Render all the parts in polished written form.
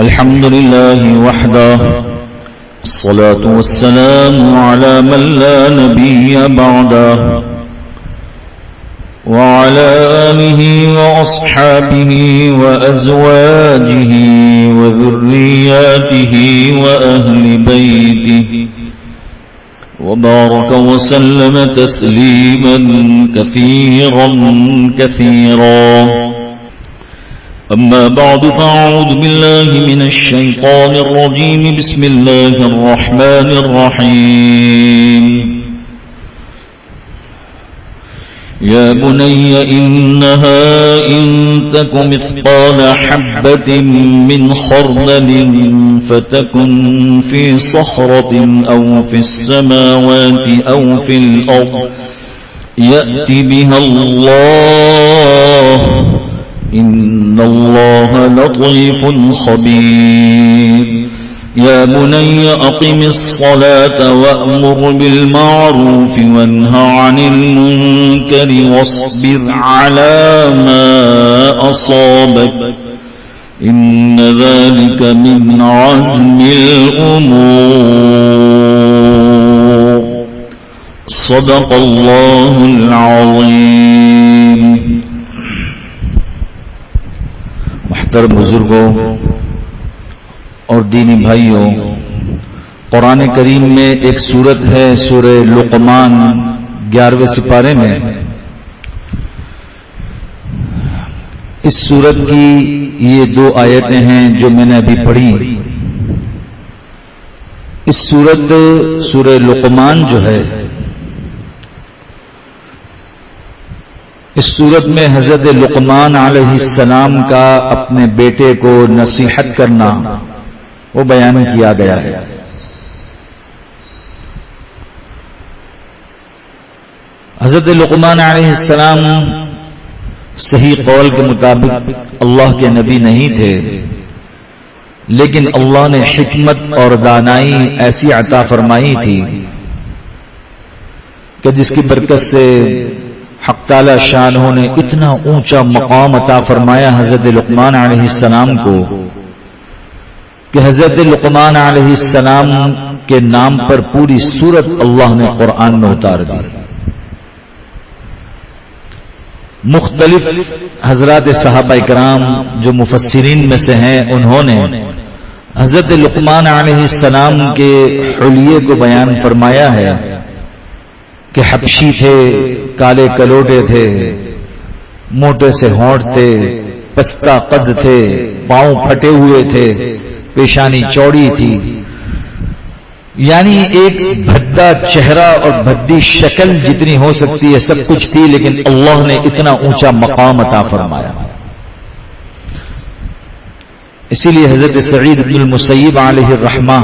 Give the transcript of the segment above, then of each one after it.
الحمد لله وحده، الصلاة والسلام على من لا نبي بعده، وعلى آله وأصحابه وأزواجه وذرياته وأهل بيته، وبارك وسلم تسليما كثيرا كثيرا. أما بعد فأعوذ بالله من الشيطان الرجيم. بسم الله الرحمن الرحيم. يا بني إنها إن تك مثقال حبة من خردل فتكن في صخرة أو في السماوات أو في الأرض يأت بها الله إن الله لطيف خبير. يا بني أقم الصلاة وأمر بالمعروف وانه عن المنكر واصبر على ما أصابك إن ذلك من عزم الأمور. صدق الله العظيم. محترم بزرگوں اور دینی بھائیوں، قرآن کریم میں ایک سورت ہے سورہ لقمان 11ویں سپارے میں. اس سورت کی یہ 2 آیتیں ہیں جو میں نے ابھی پڑھی. اس سورہ لقمان جو ہے، اس سورت میں حضرت لقمان علیہ السلام کا اپنے بیٹے کو نصیحت کرنا وہ بیان کیا گیا ہے. حضرت لقمان علیہ السلام صحیح قول کے مطابق اللہ کے نبی نہیں تھے، لیکن اللہ نے حکمت اور دانائی ایسی عطا فرمائی تھی کہ جس کی برکت سے حق تعالی شانہ نے اتنا اونچا مقام عطا فرمایا حضرت لقمان علیہ السلام کو کہ حضرت لقمان علیہ السلام کے نام پر پوری سورت اللہ نے قرآن میں اتار دی. مختلف حضرات صحابہ کرام جو مفسرین میں سے ہیں، انہوں نے حضرت لقمان علیہ السلام کے حلیے کو بیان فرمایا ہے کہ حبشی تھے، کالے کلوٹے تھے، موٹے سے ہونٹ تھے، پستہ قد تھے، پاؤں پھٹے ہوئے تھے، پیشانی چوڑی تھی، یعنی ایک بھدا چہرہ اور بھدی شکل جتنی ہو سکتی ہے سب کچھ تھی، لیکن اللہ نے اتنا اونچا مقام عطا فرمایا. اسی لیے حضرت سعید بن المسیب علیہ الرحمہ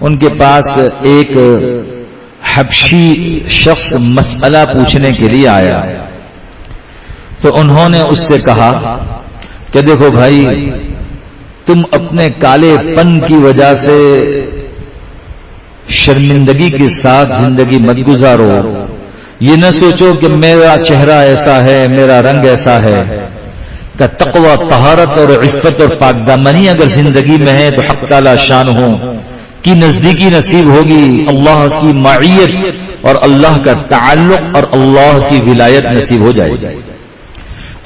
ان کے پاس ایک حبشی شخص مسئلہ پوچھنے کے لیے آیا تو انہوں نے اس سے کہا کہ دیکھو بھائی، تم اپنے کالے پن کی وجہ سے شرمندگی کے ساتھ زندگی مت گزارو. یہ نہ سوچو کہ میرا چہرہ ایسا ہے، میرا رنگ ایسا ہے، کہ تقوی، طہارت اور عفت اور پاک دامنی اگر زندگی میں ہے تو حق تعالی شانہ کی نزدیکی نصیب ہوگی، اللہ کی معیت اور اللہ کا تعلق اور اللہ کی ولایت نصیب ہو جائے گی.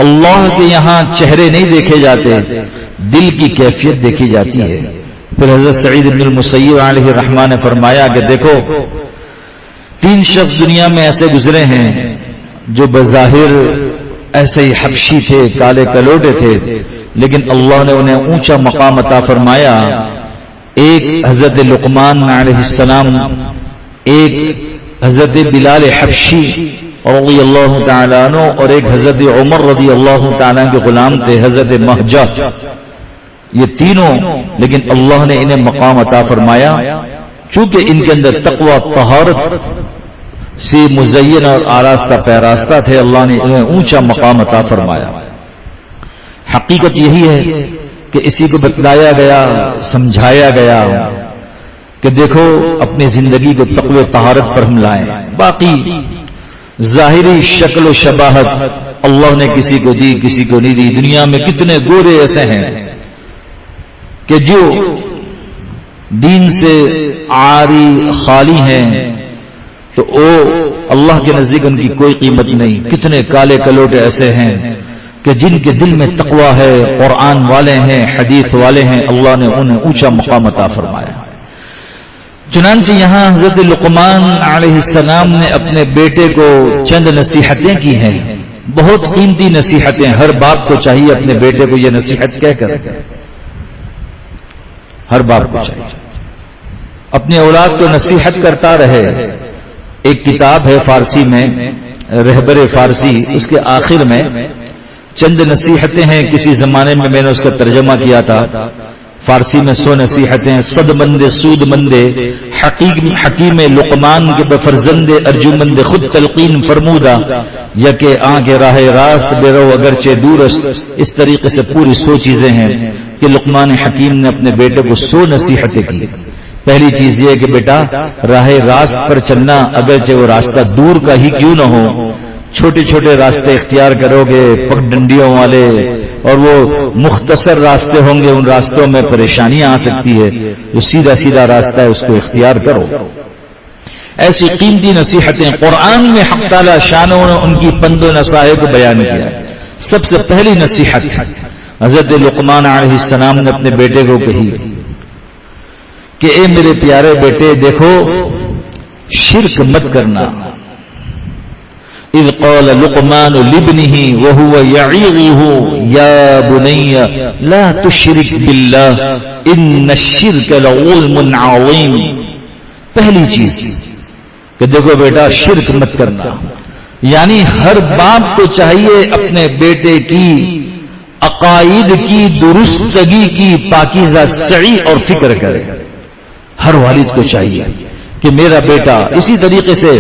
اللہ کے یہاں چہرے نہیں دیکھے جاتے، دل کی کیفیت دیکھی جاتی ہے. پھر حضرت سعید بن المسیب علیہ الرحمہ نے فرمایا کہ دیکھو، 3 شخص دنیا میں ایسے گزرے ہیں جو بظاہر ایسے ہی حبشی تھے، کالے کلوٹے تھے، لیکن اللہ نے انہیں اونچا مقام عطا فرمایا. ایک حضرت لقمان علیہ السلام، ایک حضرت بلال حبشی رضی اللہ تعالیٰ عنہ، اور ایک حضرت عمر رضی اللہ تعالیٰ کے غلام تھے حضرت مہجہ. یہ تینوں، لیکن اللہ نے انہیں مقام عطا فرمایا چونکہ ان کے اندر تقوی، طہارت سے مزین اور آراستہ پیراستہ تھے. اللہ نے انہیں اونچا مقام عطا فرمایا. حقیقت یہی ہے کہ اسی کو بتلایا گیا، سمجھایا گیا کہ دیکھو اپنی زندگی کو تقوی طہارت پر ہم لائیں. باقی ظاہری شکل و شباہت اللہ نے کسی کو دی، کسی کو نہیں دی. دنیا میں کتنے گورے ایسے ہیں کہ جو دین سے عاری خالی ہیں تو وہ اللہ کے نزدیک ان کی کوئی قیمت نہیں. کتنے کالے کلوٹے ایسے ہیں کہ جن کے دل میں تقویٰ ہے، قرآن والے ہیں، حدیث والے ہیں، اللہ نے انہیں اونچا مقام عطا فرمایا. چنانچہ یہاں حضرت لقمان علیہ السلام نے اپنے بیٹے کو چند نصیحتیں کی ہیں، بہت قیمتی نصیحتیں. ہر باپ کو چاہیے اپنے بیٹے کو یہ نصیحت کہہ کر، ہر باپ کو چاہیے اپنی اولاد کو نصیحت کرتا رہے. ایک کتاب ہے فارسی میں، رہبر فارسی، اس کے آخر میں چند نصیحتیں ہیں. کسی زمانے میں میں نے اس کا ترجمہ کیا تھا. فارسی میں 100 نصیحتیں. صد مند سود مند حکیم لقمان کے بفرزند ارجمند خود تلقین فرمودہ یا کہ آنکھ راہ راست بے رو اگرچہ دور. اس طریقے سے پوری 100 چیزیں ہیں کہ لقمان حکیم نے اپنے بیٹے کو 100 نصیحتیں کی. پہلی چیز یہ کہ بیٹا راہ راست پر چلنا، اگرچہ وہ راستہ دور کا ہی کیوں نہ ہو. چھوٹے چھوٹے راستے اختیار کرو گے پگ ڈنڈیوں والے، اور وہ مختصر راستے ہوں گے، ان راستوں میں پریشانیاں آ سکتی ہے. جو سیدھا سیدھا راستہ ہے اس کو اختیار کرو. ایسی قیمتی نصیحتیں قرآن میں حق تعالی شانوں نے ان کی پند و نصائح کو بیان کیا. سب سے پہلی نصیحت حضرت لقمان علیہ السلام نے اپنے بیٹے کو کہی کہ اے میرے پیارے بیٹے، دیکھو شرک مت کرنا. اذ قال لقمان لابنه وهو يعظه يا بني لا تشرك بالله ان الشرك لظلم عظيم. پہلی چیز کہ دیکھو بیٹا شرک مت کرنا. یعنی ہر باپ کو چاہیے اپنے بیٹے کی عقائد کی درستگی کی پاکیزہ سعی اور فکر کرے. ہر والد کو چاہیے کہ میرا بیٹا، اسی طریقے سے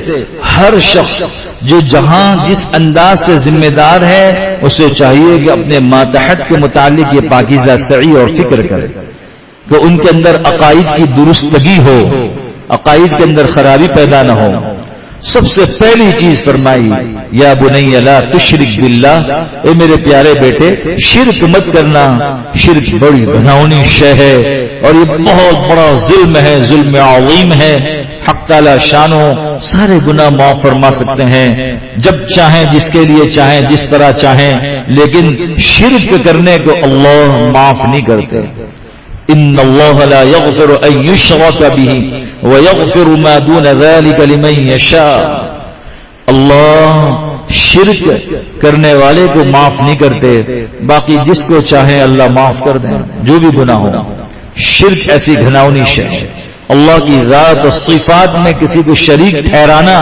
ہر شخص جو جہاں جس انداز سے ذمہ دار ہے اسے چاہیے کہ اپنے ماتحت کے متعلق یہ پاکیزہ سعی اور فکر کرے کہ ان کے اندر عقائد کی درستگی ہو، عقائد کے اندر خرابی پیدا نہ ہو. سب سے پہلی چیز فرمائی یا بنی لا تشرک باللہ، اے میرے پیارے بیٹے شرک مت کرنا. شرک بڑی گھناؤنی شے ہے اور یہ بہت بڑا ظلم ہے، ظلم عظیم ہے. حق تعالی شانوں سارے گناہ معاف فرما سکتے ہیں جب چاہیں، جس کے لیے چاہیں، جس طرح چاہیں، لیکن شرک کرنے کو اللہ معاف نہیں کرتے. ان اللہ لا یغفر ان یشرک بہ ویغفر ما دون ذلک لمن یشاء. اللہ شرک کرنے والے کو معاف نہیں کرتے، باقی جس کو چاہیں اللہ معاف کر دیں جو بھی گناہ ہو. شرک ایسی گھناؤنی شے، اللہ کی ذات و صفات میں کسی کو شریک ٹھہرانا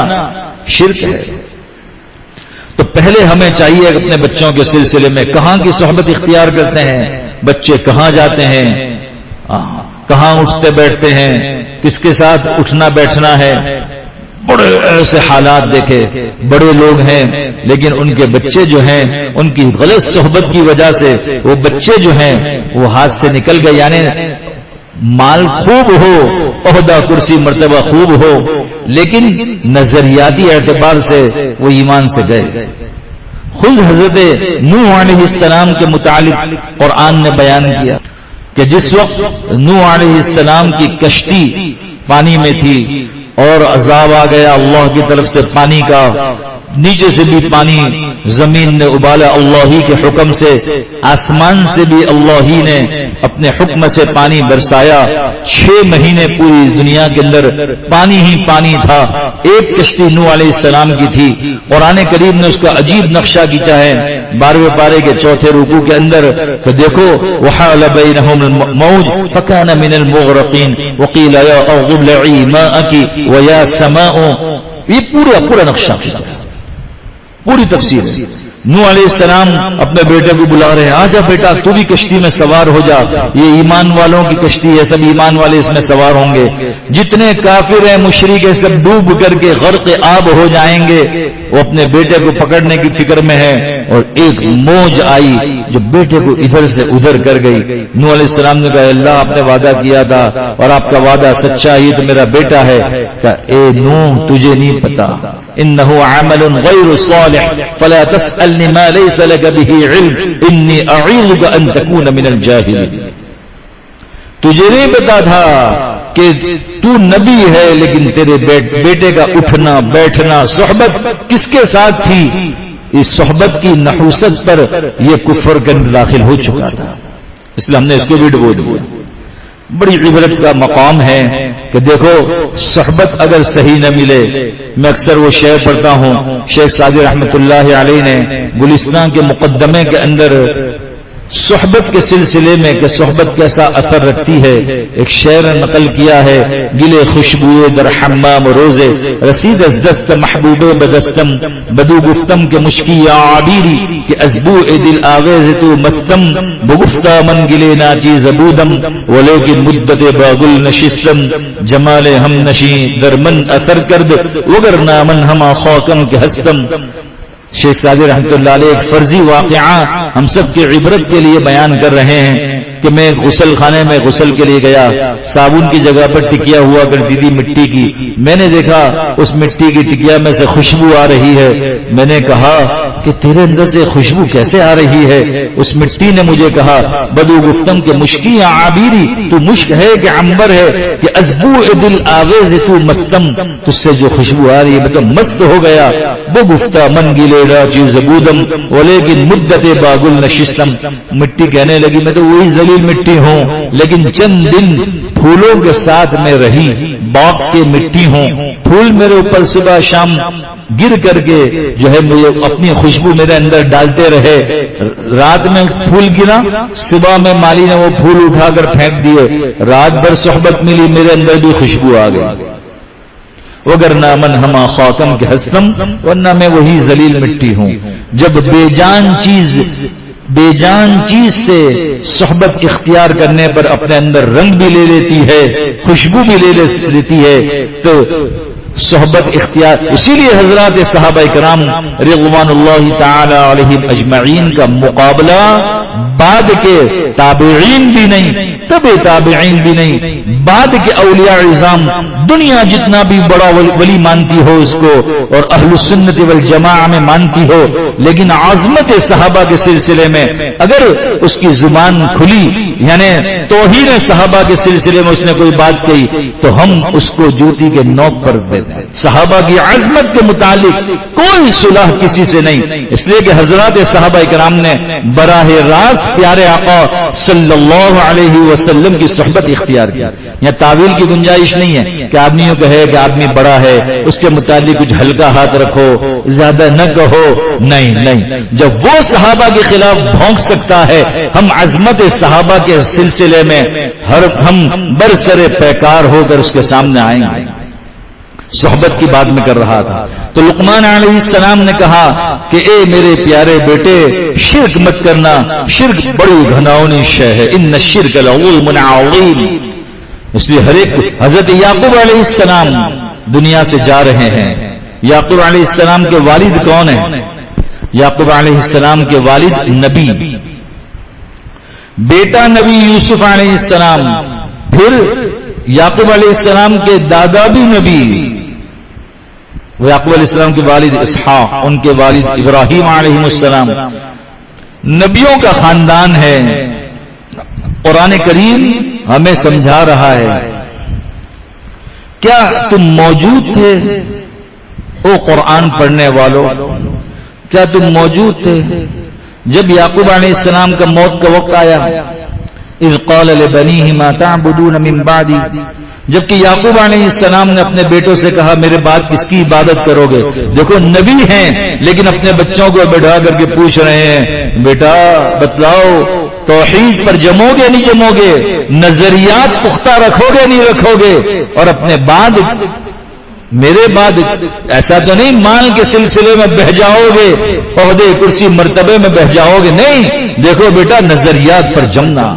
شرک ہے. تو پہلے ہمیں چاہیے کہ اپنے بچوں کے سلسلے میں کہاں کی صحبت اختیار کرتے ہیں، بچے کہاں جاتے ہیں، کہاں اٹھتے بیٹھتے ہیں، کس کے ساتھ اٹھنا بیٹھنا ہے. بڑے ایسے حالات دیکھے، بڑے لوگ ہیں لیکن ان کے بچے جو ہیں ان کی غلط صحبت کی وجہ سے وہ بچے جو ہیں وہ ہاتھ سے نکل گئے. یعنی مال خوب ہو، عہدہ کرسی مرتبہ خوب ہو، لیکن نظریاتی اعتبار سے وہ ایمان سے گئے. خود حضرت نوح علیہ السلام کے متعلق قرآن نے بیان کیا کہ جس وقت نوح علیہ السلام کی کشتی پانی میں تھی اور عذاب آ گیا اللہ کی طرف سے پانی کا، نیچے سے بھی پانی، زمین نے ابالا اللہ ہی کے حکم سے، آسمان سے بھی اللہ ہی نے اپنے حکم سے پانی برسایا. 6 مہینے پوری دنیا کے اندر پانی ہی پانی تھا. ایک کشتی نوح علیہ السلام کی تھی. قرآن کریم نے اس کا عجیب نقشہ کھینچا ہے 12ویں پارے کے 4تھے رکوع کے اندر کہ دیکھو وحال بینہم الموج فکان من المغرقین وقیل یا ارض ابلعی ماءکی ویا سماء. یہ پورا نقشہ پوری تفسیر ہے. نوح علیہ السلام اپنے بیٹے کو بلا رہے ہیں، آجا بیٹا تو بھی کشتی میں سوار ہو جا، یہ ایمان والوں کی کشتی ہے، سب ایمان والے اس میں سوار ہوں گے. جتنے کافر ہیں مشرک ہیں سب ڈوب کر کے غرق آب ہو جائیں گے. وہ اپنے بیٹے کو پکڑنے کی فکر میں ہے اور ایک موج آئی جو بیٹے کو ادھر سے ادھر کر گئی. نوح علیہ السلام نے کہا اللہ آپ نے وعدہ کیا تھا اور آپ کا وعدہ سچا، یہ تو میرا بیٹا ہے. کہا اے نوح تجھے نہیں پتا، انه عمل غیر صالح فلا تسألنی ما لیس لک به علم انی اعیذک ان تکون من الجاہلین. تجھے نہیں پتا تھا کہ تو نبی ہے، لیکن تیرے بیٹے کا اٹھنا بیٹھنا صحبت کس کے ساتھ تھی؟ اس صحبت کی نحوست پر یہ کفر کے اندر داخل ہو چکا تھا، اس لیے ہم نے اس کو بھی ڈبو دیا۔ بڑی عبرت کا مقام ہے کہ دیکھو صحبت اگر صحیح نہ ملے، میں اکثر وہ شعر پڑھتا ہوں، شیخ سعدی رحمۃ اللہ علیہ نے گلستان کے مقدمے کے اندر صحبت کے سلسلے میں کہ صحبت کیسا اثر رکھتی ہے ایک شعر نقل کیا ہے: گلے خوشبوئے در حمام روزے رسید از دست محبوب بدستم بدو گفتم کے مشکی یا عبیری کہ ازبو دل آویز تو مستم بگفتہ من گلے ناچی زبودم ولیکن مدت باگل نشستم جمال ہم نشی در من اثر کرد وگر نامن ہما خاکم کے ہستم۔ شیخ سعدی رحمۃ اللہ علیہ ایک فرضی واقعہ ہم سب کی عبرت کے لیے بیان کر رہے ہیں کہ میں غسل خانے میں غسل کے لیے گیا، صابن کی جگہ پر ٹکیا ہوا کرتی تھی مٹی کی، میں نے دیکھا اس مٹی کی ٹکیا میں سے خوشبو آ رہی ہے، میں نے کہا کہ تیرے اندر سے خوشبو کیسے آ رہی ہے؟ اس مٹی نے مجھے کہا بدو گفتم کے مشکی عابیری، تو مشک ہے کہ عنبر ہے کہ ازبو دل آویز تو مستم، تجھ سے جو خوشبو آ رہی ہے میں تو مست ہو گیا، وہ گفتہ من گلے راچی زبودم ولیکن مدت باگل نشستم۔ مٹی کہنے لگی میں تو وہی ذلیل مٹی ہوں، لیکن چند دن پھولوں کے ساتھ میں رہی، باغ کے مٹی ہوں، پھول میرے اوپر صبح شام گر کر کے جو ہے مجھے اپنی خوشبو میرے اندر ڈالتے رہے، رات میں پھول گرا، صبح میں مالی نے وہ پھول اٹھا کر پھینک دیے، رات بھر صحبت ملی میرے اندر بھی خوشبو آ گئی، وگرنہ من ہما خاتم کے ہستم، ورنہ میں وہی ذلیل مٹی ہوں۔ جب بے جان چیز سے صحبت اختیار کرنے پر اپنے اندر رنگ بھی لے لیتی ہے، خوشبو بھی لے لیتی ہے، تو صحبت اختیار، اسی لیے حضرات صحابہ کرام رضوان اللہ تعالی علیہم اجمعین کا مقابلہ بعد کے تابعین بھی نہیں، تبع تابعین بھی نہیں، بعد کے اولیاء عظام، دنیا جتنا بھی بڑا ولی مانتی ہو اس کو اور اہل السنت والجماعہ میں مانتی ہو، لیکن عظمت صحابہ کے سلسلے میں اگر اس کی زبان کھلی، یعنی توہین صحابہ کے سلسلے میں اس نے کوئی بات کہی تو ہم اس کو جوتی کے نوک پر دیتے ہیں۔ صحابہ کی عظمت کے متعلق کوئی صلح کسی سے نہیں، اس لیے کہ حضرات صحابہ کرام نے براہ راست پیارے آقا صلی اللہ علیہ وسلم کی صحبت اختیار کی۔ یہاں تعویل کی گنجائش نہیں ہے کہ آدمی کو کہے کہ آدمی بڑا ہے اس کے متعلق کچھ ہلکا ہاتھ رکھو، زیادہ نہ کہو، نہیں، جب وہ صحابہ کے خلاف بھونک سکتا ہے، ہم عظمت صحابہ کے سلسلے میں ہم برسر پیکار ہو کر اس کے سامنے آئیں گے۔ صحبت کی بات میں کر رہا تھا تو لقمان علیہ السلام نے کہا کہ اے میرے پیارے بیٹے شرک مت کرنا، شرک بڑی گھناؤنی شے ہے، ان الشرک لظلم عظیم۔ اس لیے ہر ایک حضرت یعقوب علیہ السلام دنیا سے جا رہے ہیں۔ یعقوب علیہ السلام کے والد کون ہیں؟ یعقوب علیہ السلام کے والد نبی، بیٹا نبی یوسف علیہ السلام، پھر یعقوب علیہ السلام کے دادا بھی نبی، وہ یعقوب علیہ السلام کے والد اسحاق، ان کے والد ابراہیم علیہ السلام، نبیوں کا خاندان ہے۔ قرآن کریم ہمیں سمجھا رہا ہے، کیا تم موجود تھے او قرآن پڑھنے والوں، کیا تم موجود تھے جب یعقوب علیہ السلام کا موت کا وقت آیا؟ اذ قال لبنیہ ما تعبدون من بعدی، جبکہ یعقوب علیہ السلام نے اپنے بیٹوں سے کہا میرے بعد کس کی عبادت کرو گے؟ دیکھو نبی ہیں لیکن اپنے بچوں کو بٹھا کر کے پوچھ رہے ہیں بیٹا بتلاؤ توحید پر جمو گے نہیں جمو گے، نظریات پختہ رکھو گے نہیں رکھو گے، اور اپنے بعد میرے بعد ایسا تو نہیں مال کے سلسلے میں بہ جاؤ گے، عہدے کرسی مرتبے میں بہ جاؤ گے، نہیں، دیکھو بیٹا نظریات پر جمنا،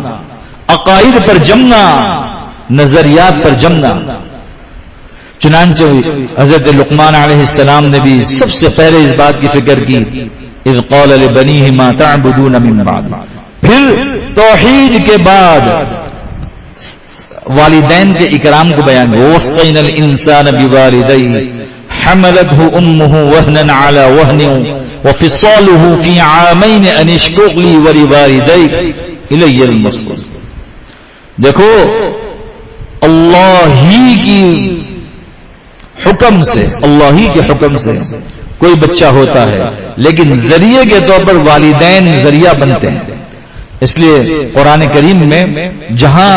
عقائد پر جمنا، نظریات پر جمنا۔ چنانچہ حضرت لقمان علیہ السلام نے بھی سب سے پہلے اس بات کی فکر کی، اذ قال لبنیہ ما تعبدون من بعد، پھر توحید کے بعد والدین کے اکرام کو بیان ہے، وَوَصَّيْنَا الْإِنسَانَ بِوَالِدَيْهِ حَمَلَتْهُ أُمُّهُ وَهْنًا عَلَى وَهْنٍ وَفِصَالُهُ فِي عَامَيْنِ أَنِ اشْكُرْ لِي وَلِوَالِدَيْكَ إِلَيَّ الْمَصِيرُ۔ دیکھو اللہ ہی کی حکم سے، اللہ ہی کے حکم سے کوئی بچہ ہوتا ہے، لیکن ذریعے کے طور پر والدین ذریعہ بنتے ہیں. اس لیے قرآن کریم میں جہاں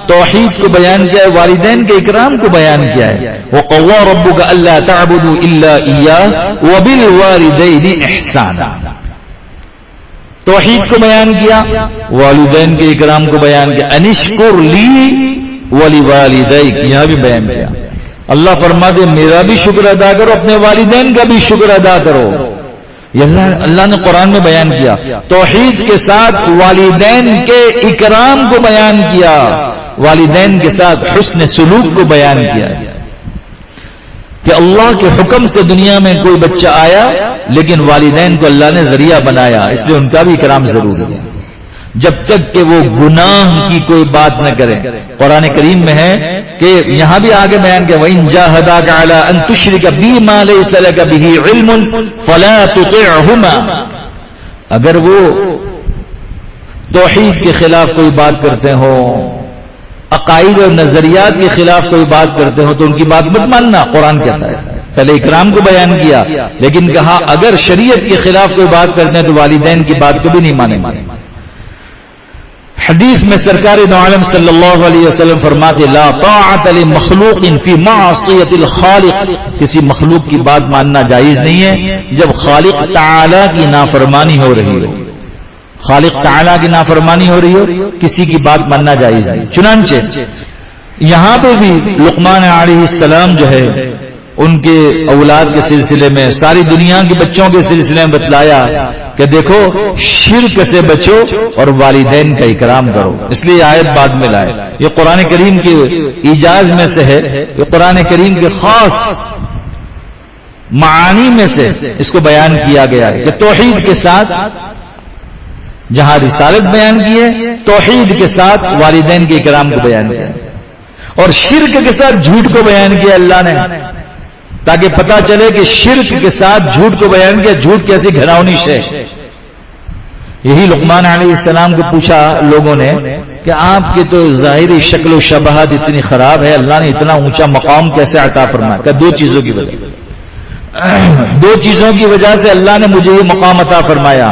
توحید کو بیان کیا ہے، والدین کے اکرام کو بیان کیا ہے. وَقَضَىٰ رَبُّكَ أَلَّا تَعْبُدُوا إِلَّا إِيَّاهُ وَبِالْوَالِدَيْنِ إِحْسَانًا. توحید کو بیان کیا، والدین کے اکرام کو بیان کیا. انشکر لی وَلِوَالِدَيْكَ، یہاں بھی بیان کیا. اللہ فرماتے میرا بھی شکر ادا کرو، اپنے والدین کا بھی شکر ادا کرو. یہ اللہ نے قرآن میں بیان کیا. توحید کے ساتھ والدین کے اکرام کو بیان کیا، والدین کے ساتھ حسن سلوک کو بیان کیا کہ اللہ کے حکم سے دنیا میں کوئی بچہ آیا، لیکن والدین کو اللہ نے ذریعہ بنایا، اس لیے ان کا بھی اکرام ضروری ہے جب تک کہ وہ گناہ کی کوئی بات نہ کریں. قرآن کریم میں ہے کہ یہاں بھی آگے بیان کیا وَإِن جَاهَدَاكَ عَلَىٰ أَن تُشْرِكَ بِي مَا لَيْسَ لَكَ بِهِ عِلْمٌ فَلَا تُطِعْهُمَا. اگر وہ توحید کے خلاف کوئی بات کرتے ہوں، عقائد اور نظریات کے خلاف کوئی بات کرتے ہوں، تو ان کی بات مت ماننا. قرآن کہتا ہے پہلے اکرام کو بیان کیا، لیکن کہا اگر شریعت کے خلاف کوئی بات کرتے ہیں تو والدین کی بات کو بھی نہیں مانیں. حدیث میں سرکار دو عالم صلی اللہ علیہ وسلم فرماتے لا طاعت لمخلوق فی معصیت الخالق. کسی مخلوق کی بات ماننا جائز نہیں ہے جب خالق تعالی کی نافرمانی ہو رہی ہو. خالق تعالی کی نافرمانی ہو رہی ہو، کسی کی بات ماننا جائز نہیں. چنانچہ یہاں پہ بھی لقمان علیہ السلام جو ہے ان کے اولاد کے سلسلے میں، ساری دنیا کے بچوں کے سلسلے میں بتلایا کہ دیکھو شرک سے بچو اور والدین کا اکرام کرو. اس لیے آیت بعد میں لائے. یہ قرآن کریم کے ایجاز میں سے ہے، یہ قرآن کریم کے خاص معانی میں سے اس کو بیان کیا گیا ہے کہ توحید کے ساتھ جہاں رسالت بیان کی ہے، توحید کے ساتھ والدین کے اکرام کو بیان کیا، اور شرک کے ساتھ جھوٹ کو بیان کیا اللہ نے، تاکہ پتا چلے کہ شرک کے ساتھ جھوٹ کو بیان کیا. جھوٹ کیسی گھناؤنی ہے. یہی لقمان علیہ السلام کو پوچھا لوگوں نے کہ آپ کی تو ظاہری شکل و شباہت اتنی خراب ہے، اللہ نے اتنا اونچا مقام کیسے عطا فرمایا؟ کہ دو چیزوں کی وجہ، دو چیزوں کی وجہ سے اللہ نے مجھے یہ مقام عطا فرمایا.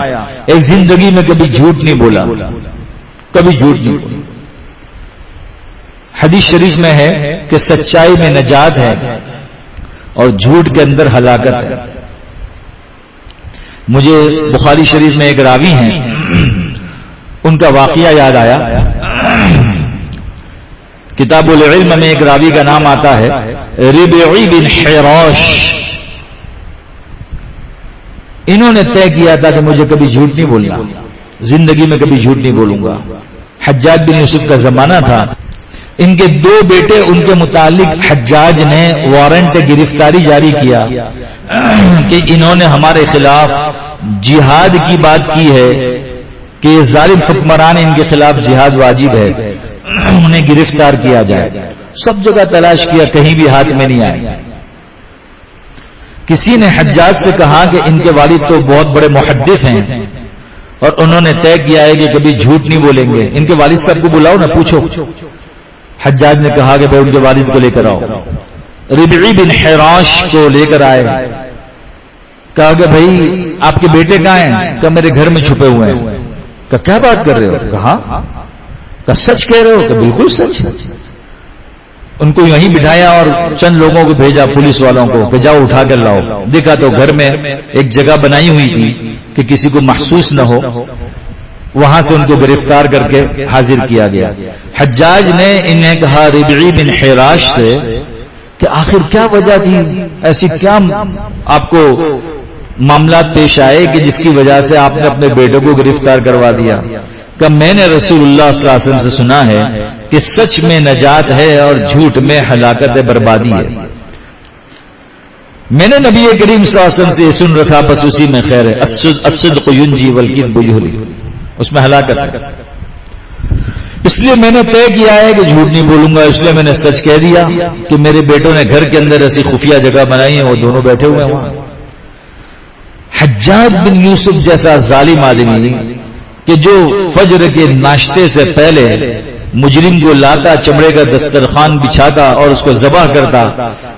ایک زندگی میں کبھی جھوٹ نہیں بولا، کبھی جھوٹ نہیں بولا. حدیث شریف میں ہے کہ سچائی میں نجات ہے اور جھوٹ کے اندر ہلاکت ہے. مجھے بخاری شریف میں ایک راوی ہیں، ان کا واقعہ یاد آیا. کتاب العلم میں ایک راوی کا نام آتا ہے ربعی بن حراش. انہوں نے طے کیا تھا کہ مجھے کبھی جھوٹ نہیں بولنا، زندگی میں کبھی جھوٹ نہیں بولوں گا. حجاج بن یوسف کا زمانہ تھا. ان کے دو بیٹے، ان کے متعلق حجاج نے وارنٹ گرفتاری جاری کیا کہ انہوں نے ہمارے خلاف جہاد کی بات کی ہے کہ ظالم حکمران ان کے خلاف جہاد واجب ہے، انہیں گرفتار کیا جائے. سب جگہ تلاش کیا، کہیں بھی ہاتھ میں نہیں آئے. کسی نے حجاج سے کہا کہ ان کے والد تو بہت بڑے محدث ہیں اور انہوں نے طے کیا ہے کہ کبھی جھوٹ نہیں بولیں گے، ان کے والد صاحب کو بلاؤ نہ، پوچھو. حجاج نے کہا کہ بھائی ان کے والد کو لے کر آؤ. ربعی بن حراش کو لے کر آئے. کہا کہ بھائی آپ کے بیٹے کہاں ہیں؟ کہ میرے گھر میں چھپے ہوئے ہیں. کہ کیا بات کر رہے ہو؟ کہا کہ سچ کہہ رہے ہو؟ کہ بالکل سچ. ان کو یہیں بٹھایا اور چند لوگوں کو بھیجا، پولیس والوں کو، کہ جاؤ اٹھا کر لاؤ. دیکھا تو گھر میں ایک جگہ بنائی ہوئی تھی کہ کسی کو محسوس نہ ہو، وہاں سے ان کو گرفتار کر کے حاضر کیا گیا. حجاج نے انہیں کہا ربعی بن حراش سے کہ آخر کیا وجہ تھی، ایسی کیا آپ کو معاملات پیش آئے کہ جس کی وجہ سے آپ نے اپنے بیٹے کو گرفتار کروا دیا؟ کہ میں نے رسول اللہ صلی اللہ علیہ وسلم سے سنا ہے کہ سچ میں نجات ہے اور جھوٹ میں ہلاکت بربادی ہے. میں نے نبی کریم صلی اللہ علیہ وسلم سے یہ سن رکھا، بس اسی میں خیر ہے. الصدق ینجی والکذب یہلک، اس میں ہلاکت ہے. اس لیے میں نے طے کیا ہے کہ جھوٹ نہیں بولوں گا. اس لیے میں نے سچ کہہ دیا کہ میرے بیٹوں نے گھر کے اندر ایسی خفیہ جگہ بنائی ہے، وہ دونوں بیٹھے ہوئے ہیں وہاں. حجاج بن یوسف جیسا ظالم آدمی کہ جو فجر کے ناشتے سے پہلے مجرم کو لاتا، چمڑے کا دسترخوان بچھاتا اور اس کو ذبح کرتا،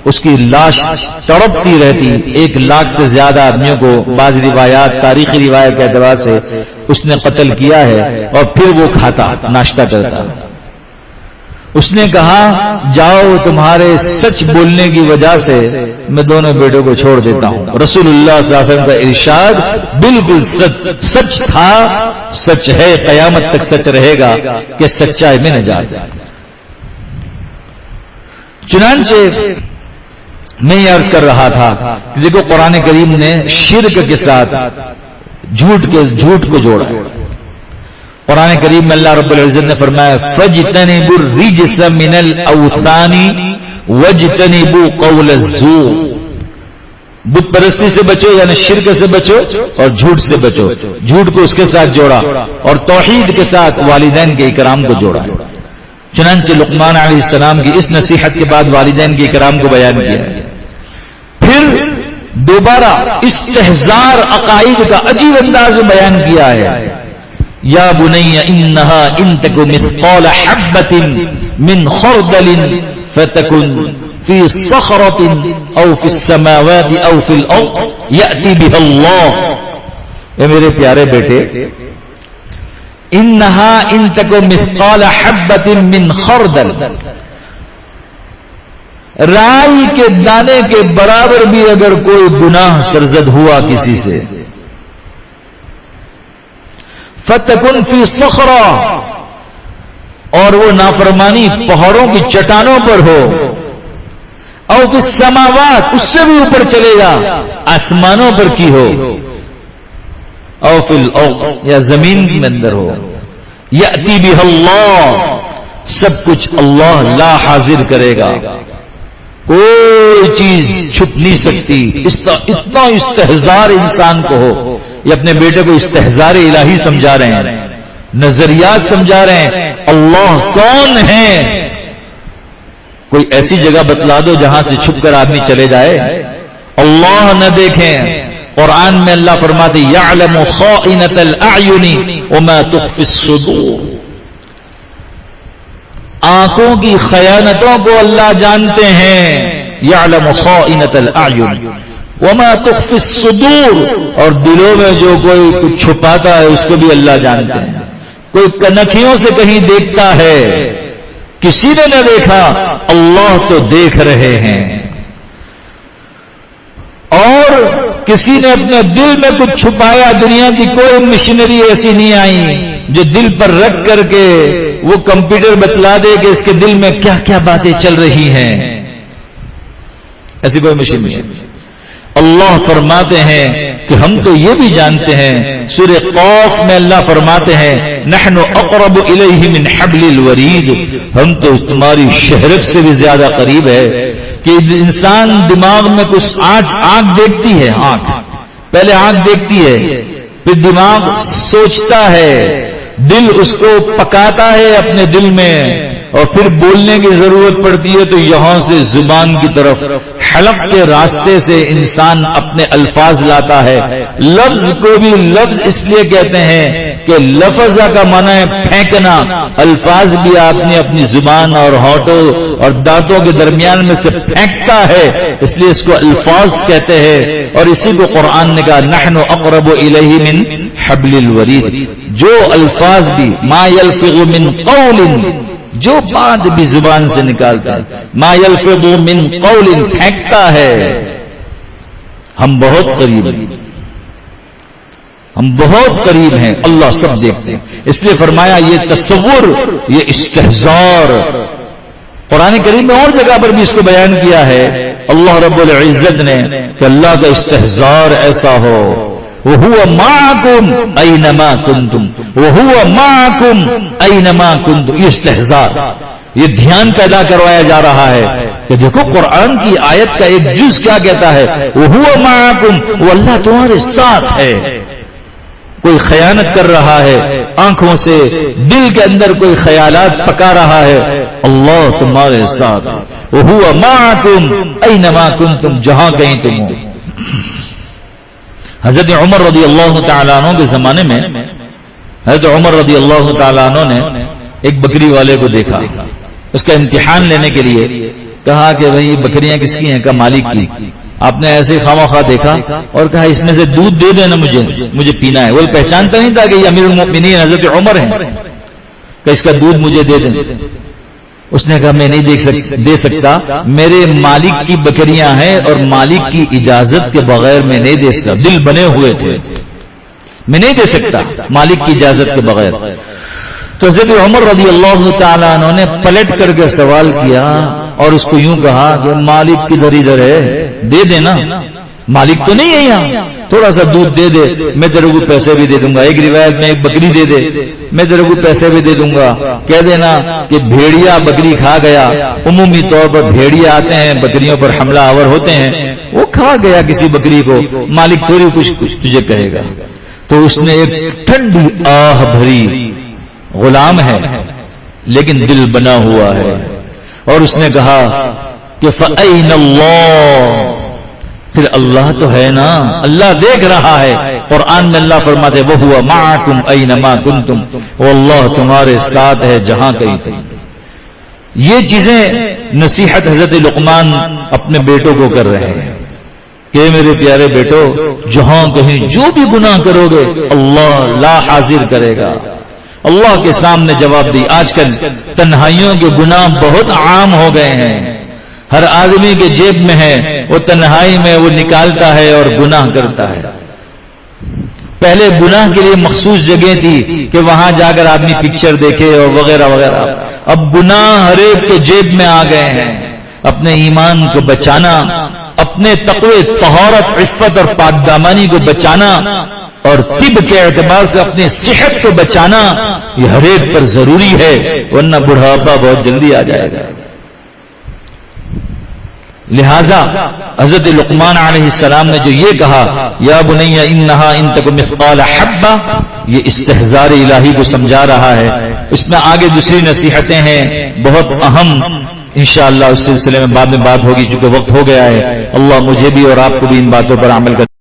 اس کی لاش تڑپتی رہتی. 1,00,000 سے زیادہ آدمیوں کو بعض روایات، تاریخی روایت کے اعتبار سے اس نے قتل کیا ہے، اور پھر وہ کھاتا، ناشتہ کرتا. اس نے کہا جاؤ، تمہارے سچ بولنے کی وجہ سے میں دونوں بیٹوں کو چھوڑ دیتا ہوں. رسول اللہ صلی اللہ علیہ وسلم کا ارشاد بالکل سچ تھا، سچ ہے، قیامت تک سچ رہے گا کہ سچائی میں نجات ہے. چنانچہ میں یہ عرض کر رہا تھا کہ دیکھو قرآن کریم نے شرک کے ساتھ جھوٹ کو جوڑا. قرآن کریم میں اللہ رب العزت نے فرمایا فَاجْتَنِبُوا الرِّجْسَ مِنَ الْأَوْثَانِ وَاجْتَنِبُوا قَوْلَ الزُّورِ. بت پرستی سے بچو، یعنی شرک سے بچو اور جھوٹ سے بچو. جھوٹ کو اس کے ساتھ جوڑا اور توحید کے ساتھ والدین کے اکرام کو جوڑا. چنانچہ لقمان علیہ السلام کی اس نصیحت کے بعد والدین کے اکرام کو بیان کیا. پھر دوبارہ استحزار عقائد کا عجیب انداز میں بیان کیا ہے. یا بنی انہا ان تک مثقال حبۃ من خردل فتکن فی صخرۃ او فی السماوات او فی الارض یأتی بها اللہ. اے میرے پیارے بیٹے، انہا ان تک مثقال حبۃ من خردل، رائی کے دانے کے برابر بھی اگر کوئی گناہ سرزد ہوا کسی سے، فتکن فی صخرہ، اور وہ نافرمانی پہاڑوں کی چٹانوں پر ہو، او فی السماوات، اس سے بھی اوپر چلے گا، آسمانوں پر کی ہو، او فی الارض، یا زمین کے اندر ہو، یأتی بہ اللہ، سب کچھ اللہ لا حاضر کرے گا. کوئی چیز چھپ نہیں سکتی. اتنا استحزار انسان کو ہو. یہ اپنے بیٹے کو استحزار الہی سمجھا رہے ہیں، نظریات سمجھا رہے ہیں. اللہ کون ہے؟ کوئی ایسی جگہ بتلا دو جہاں سے چھپ کر آدمی چلے جائے، اللہ نہ دیکھیں. قرآن میں اللہ فرماتے یعلم خائنۃ الاعین وما تخفی الصدور. آنکھوں کی خیانتوں کو اللہ جانتے ہیں. یعلم خائنۃ الاعین وما تخفی الصدور، اور دلوں میں جو کوئی کچھ چھپاتا ہے اس کو بھی اللہ جانتے ہیں. کوئی کنکھیوں سے کہیں دیکھتا ہے، کسی نے نہ دیکھا، اللہ تو دیکھ رہے ہیں. اور کسی نے اپنے دل میں کچھ چھپایا، دنیا کی کوئی مشینری ایسی نہیں آئی جو دل پر رکھ کر کے وہ کمپیوٹر بتلا دے کہ اس کے دل میں کیا کیا باتیں چل رہی ہیں. ایسی کوئی مشین نہیں ہے. اللہ فرماتے ہیں کہ ہم تو یہ بھی جانتے ہیں. سورہ قاف میں اللہ فرماتے ہیں نحن اقرب الیہ من حبل الورید، ہم تو تمہاری شہرت سے بھی زیادہ قریب ہے. کہ انسان دماغ میں کچھ آنکھ دیکھتی ہے، آنکھ پہلے آنکھ دیکھتی ہے، پھر دماغ سوچتا ہے، دل اس کو پکاتا ہے اپنے دل میں، اور پھر بولنے کی ضرورت پڑتی ہے تو یہاں سے زبان کی طرف حلق کے راستے سے انسان اپنے الفاظ لاتا ہے. لفظ کو بھی لفظ اس لیے کہتے ہیں کہ لفظ کا معنی ہے پھینکنا. الفاظ بھی آپ نے اپنی زبان اور ہونٹوں اور دانتوں کے درمیان میں سے پھینکتا ہے، اس لیے اس کو الفاظ کہتے ہیں. اور اسی کو قرآن نے کہا نحن اقرب الیہ من حبل الورید. جو الفاظ بھی ما یلفظ من قول، جو بات بھی زبان سے نکالتا ہے، ما یلفظ من قول، پھینکتا ہے. ہم بہت قریب ہیں، ہم بہت قریب ہیں، اللہ سب دیکھتے ہیں. اس لیے فرمایا یہ تصور، یہ استحزار. قرآن کریم میں اور جگہ پر بھی اس کو بیان کیا ہے. اللہ رب العزت نے کہ اللہ کا استحزار ایسا ہو وَهُوَ مَعَكُمْ أَيْنَمَا كُنْتُمْ وَهُوَ مَعَكُمْ أَيْنَمَا كُنْتُمْ. یہ استحزار، یہ دھیان پیدا کروایا جا رہا ہے کہ دیکھو قرآن کی آیت کا ایک جز کیا کہتا ہے وَهُوَ مَعَكُمْ، وہ اللہ تمہارے ساتھ ہے. کوئی خیانت کر رہا ہے آنکھوں سے، دل کے اندر کوئی خیالات پکا رہا ہے، اللہ تمہارے ساتھ. وَهُوَ مَعَكُمْ أَيْنَمَا كُنْتُمْ، جہاں کہیں تم ہو. حضرت عمر رضی اللہ تعالیٰ عنہ کے زمانے میں حضرت عمر رضی اللہ تعالیٰ عنہ نے ایک بکری والے کو دیکھا، اس کا امتحان لینے کے لیے کہا کہ بھئی بکریاں کس کی ہیں؟ کہا مالک کی۔ آپ نے ایسے خواہ دیکھا اور کہا اس میں سے دودھ دے دینا، مجھے پینا ہے۔ وہ پہچانتا نہیں تھا کہ یہ امیر المؤمنین حضرت عمر ہیں، کہ اس کا دودھ مجھے دے دیں۔ اس نے کہا میں نہیں دے سکتا، میرے مالک کی بکریاں ہیں اور مالک کی اجازت کے بغیر میں نہیں دے سکتا، دل بنے ہوئے تھے، میں نہیں دے سکتا مالک کی اجازت کے بغیر۔ تو حضرت عمر رضی اللہ تعالیٰ عنہ نے پلٹ کر کے سوال کیا اور اس کو یوں کہا کہ مالک کدھر ادھر ہے، دے دینا، مالک تو نہیں ہے یہاں، تھوڑا سا دودھ دے دے، میں تیرے کو پیسے بھی دے دوں گا۔ ایک روایت میں ایک بکری دے دے، میں تیرے کو پیسے بھی دے دوں گا۔ کہہ دینا کہ بھیڑیا بکری کھا گیا، عمومی طور پر بھیڑیا آتے ہیں بکریوں پر حملہ آور ہوتے ہیں، وہ کھا گیا کسی بکری کو، مالک تھوڑی کچھ تجھے کہے گا۔ تو اس نے ایک ٹھنڈی آہ بھری، غلام ہے لیکن دل بنا ہوا ہے، اور اس نے کہا کہ فَأَيْنَ اللَّهُ، پھر اللہ تو ہے نا، اللہ دیکھ رہا ہے۔ قرآن میں اللہ فرماتے وَهُوَ مَعَكُمْ أَيْنَمَا كُنْتُمْ، واللہ تمہارے ساتھ ہے جہاں کہیں تم۔ یہ چیزیں نصیحت حضرت لقمان اپنے بیٹوں کو کر رہے ہیں کہ میرے پیارے بیٹو، جہاں کہیں جو بھی گناہ کرو گے اللہ لا حاضر کرے گا، اللہ کے سامنے جواب دی۔ آج کل تنہائیوں کے گناہ بہت عام ہو گئے ہیں، ہر آدمی کے جیب میں ہے، وہ تنہائی میں وہ نکالتا ہے اور گناہ کرتا ہے۔ پہلے گناہ کے لیے مخصوص جگہ تھی کہ وہاں جا کر آدمی پکچر دیکھے اور وغیرہ وغیرہ، اب گناہ ہر ایک کے جیب میں آ گئے ہیں۔ اپنے ایمان کو بچانا، اپنے تقوی، طہارت، عفت اور پاک دامانی کو بچانا اور طب کے اعتبار سے اپنی صحت کو بچانا یہ ہر ایک پر ضروری ہے، ورنہ بڑھاپا بہت جلدی آ جائے گا۔ لہذا حضرت لقمان علیہ السلام نے جو یہ کہا یا بنی انہا ان تک مثقال حبہ، یہ استحضار الہی کو سمجھا رہا ہے۔ اس میں آگے دوسری نصیحتیں ہیں بہت اہم، انشاءاللہ اس سلسلے میں بعد میں بات ہوگی، چونکہ وقت ہو گیا ہے۔ اللہ مجھے بھی اور آپ کو بھی ان باتوں پر عمل کر